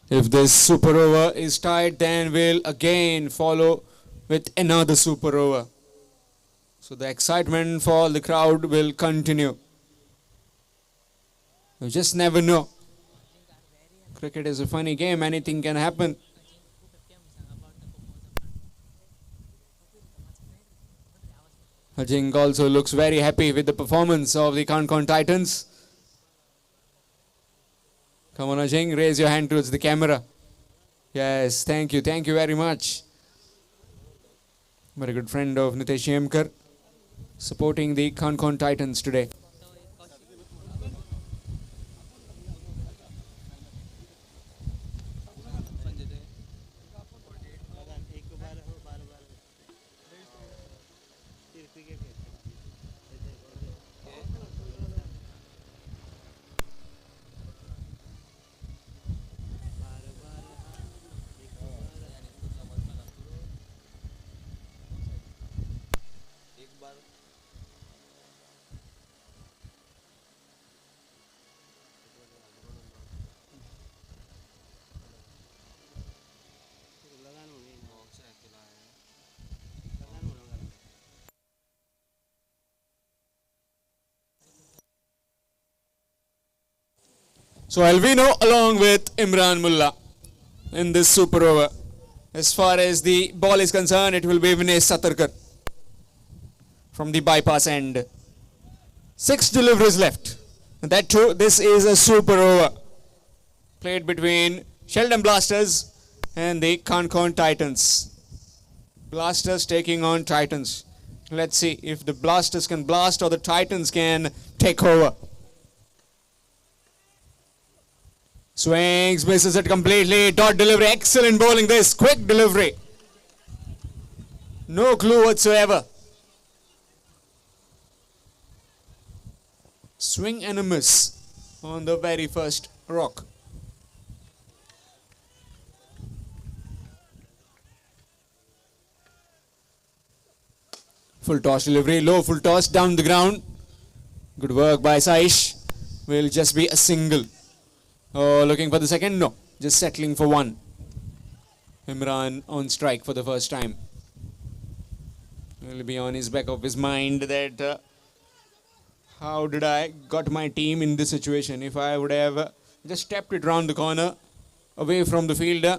If this super over is tied, then we'll again follow with another super over. So the excitement for the crowd will continue. You just never know. Cricket is a funny game, anything can happen. Ajink also looks very happy with the performance of the Concon Titans. Come on, Ajink, raise your hand towards the camera. Yes, thank you very much. Very good friend of Nitesh Yemkar, supporting the Concon Titans today. So Alvino along with Imran Mullah in this super over. As far as the ball is concerned, it will be Vinesh Satarkar from the bypass end. 6 deliveries left. And that too, this is a super over played between Sheldon Blasters and the Concon Titans. Blasters taking on Titans. Let's see if the Blasters can blast or the Titans can take over. Swings, misses it completely. Dot delivery, excellent bowling this. Quick delivery. No clue whatsoever. Swing and a miss on the very first rock. Full toss delivery, low full toss down the ground. Good work by Saish. Will just be a single. Oh, looking for the second? No, just settling for one. Imran on strike for the first time. Will be on his back of his mind that how did I got my team in this situation? If I would have just stepped it round the corner away from the fielder,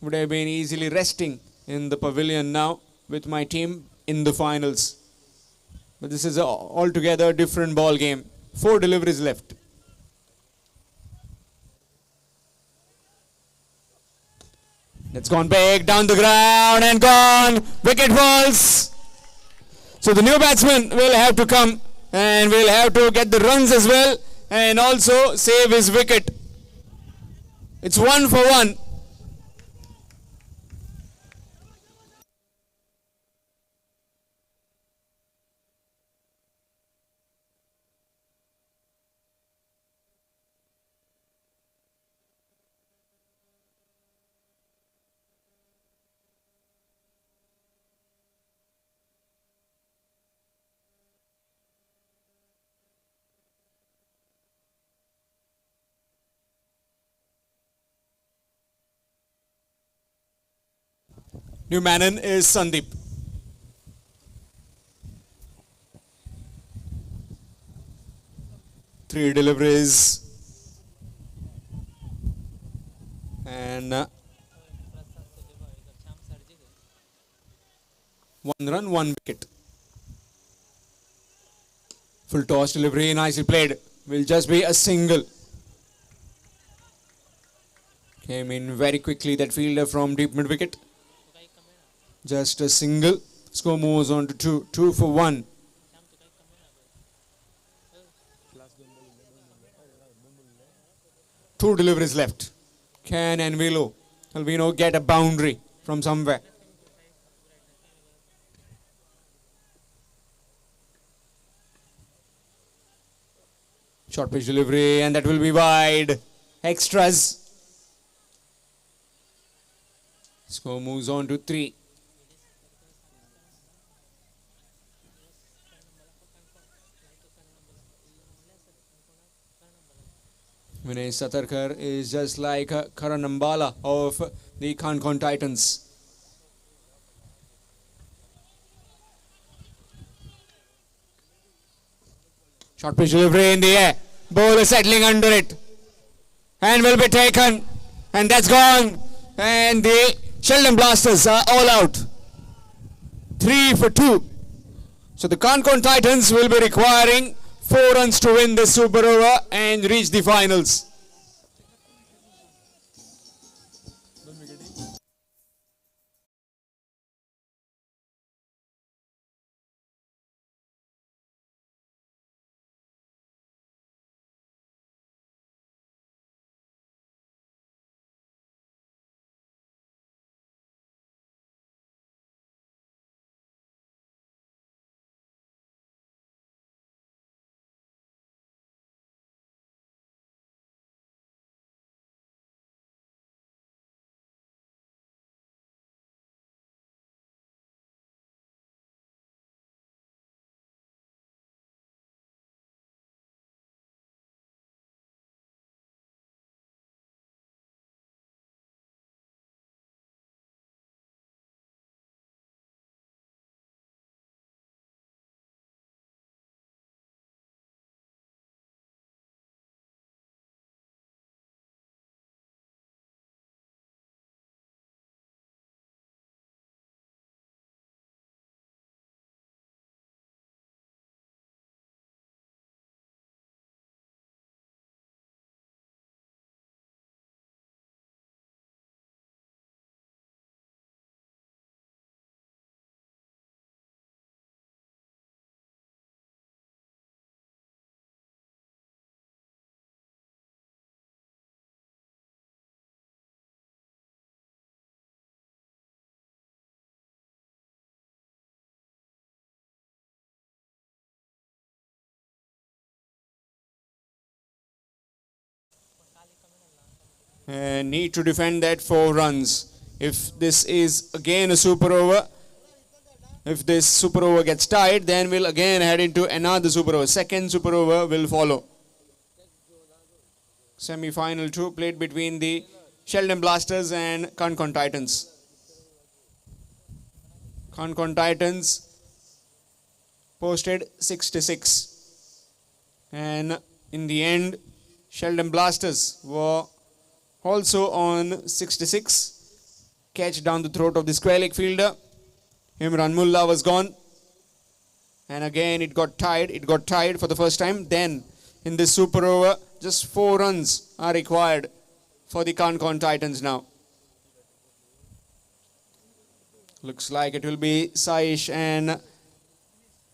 would have been easily resting in the pavilion now with my team in the finals. But this is altogether different ball game. 4 deliveries left. It's gone big, down the ground and gone. Wicket falls. So the new batsman will have to come and will have to get the runs as well and also save his wicket. It's 1 for 1. New man is Sandeep. Three deliveries. And 1 run, 1 wicket. Full toss delivery, nicely played. Will just be a single. Came in very quickly that fielder from deep mid wicket. Just a single. Score moves on to 2. 2 for 1. Two deliveries left. Can Alvino get a boundary from somewhere? Short pitch delivery and that will be wide. Extras. Score moves on to 3. Vinay Satarkar is just like Karan Ambala of the Concon Titans. Short pitch delivery in the air. Ball is settling under it. And will be taken. And that's gone. And the Sheldon Blasters are all out. 3 for 2. So the Concon Titans will be requiring 4 runs to win this super over and reach the finals. And need to defend that 4 runs. If this is again a super over, if this super over gets tied, then we'll again head into another super over. Second super over will follow. Semi-final 2 played between the Sheldon Blasters and Concon Titans. Concon Titans posted 66. And in the end, Sheldon Blasters were also on 66. Catch down the throat of the square leg fielder. Imran Mullah was gone. And again it got tied. It got tied for the first time. Then in this super over, just 4 runs are required for the Concon Titans now. Looks like it will be Saish and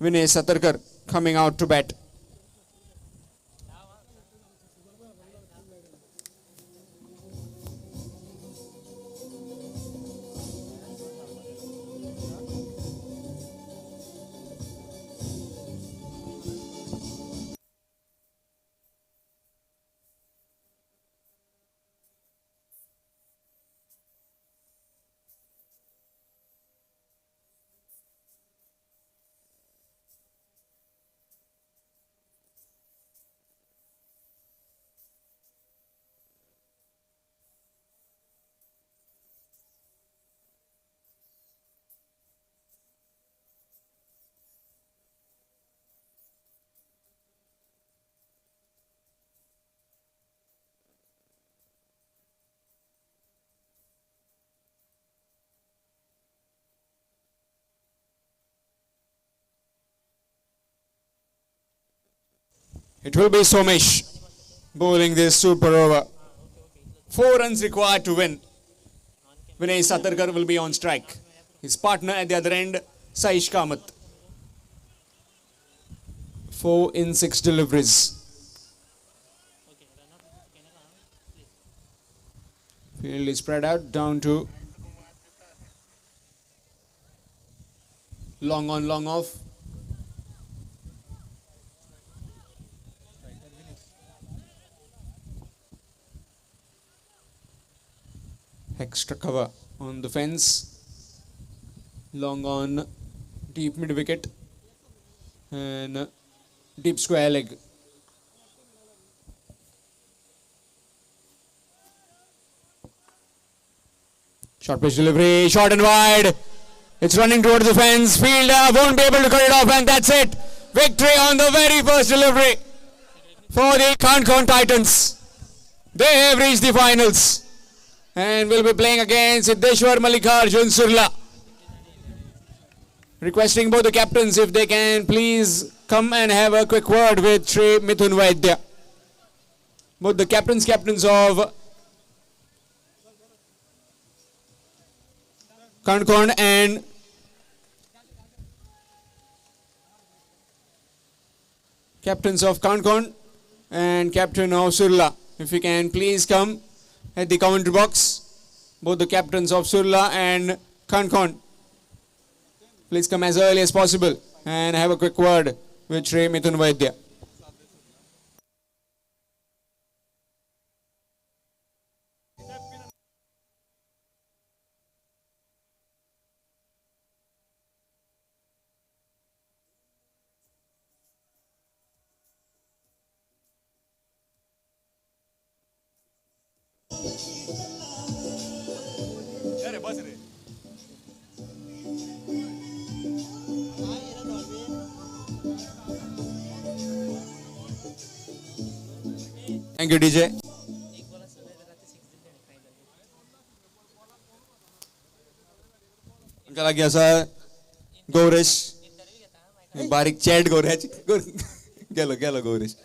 Vinay Satarkar coming out to bat. It will be Somesh bowling this super over. 4 runs required to win. Vinay Satarkar will be on strike. His partner at the other end, Saish Kamath. 4 in 6 deliveries. Field is spread out down to long on, long off. Extra cover on the fence. Long on, deep mid wicket and deep square leg. Short pitch delivery, short and wide. It's running towards the fence. Fielder won't be able to cut it off, and that's it. Victory on the very first delivery for the Kankan Titans. They have reached the finals and will be playing against Siddeshwar Mallikarjun Surla. Requesting both the captains if they can please come and have a quick word with Shri Mithun Vaidya. Both the captains of Kankan and captain of Surla. If you can please come at the commentary box. Both the captains of Surla and Kankan. Please come as early as possible and have a quick word with Shri Mithun Vaidya. Thank you, DJ. चला गया sir Gauresh बारीक chat Gauresh गेलो गौरेश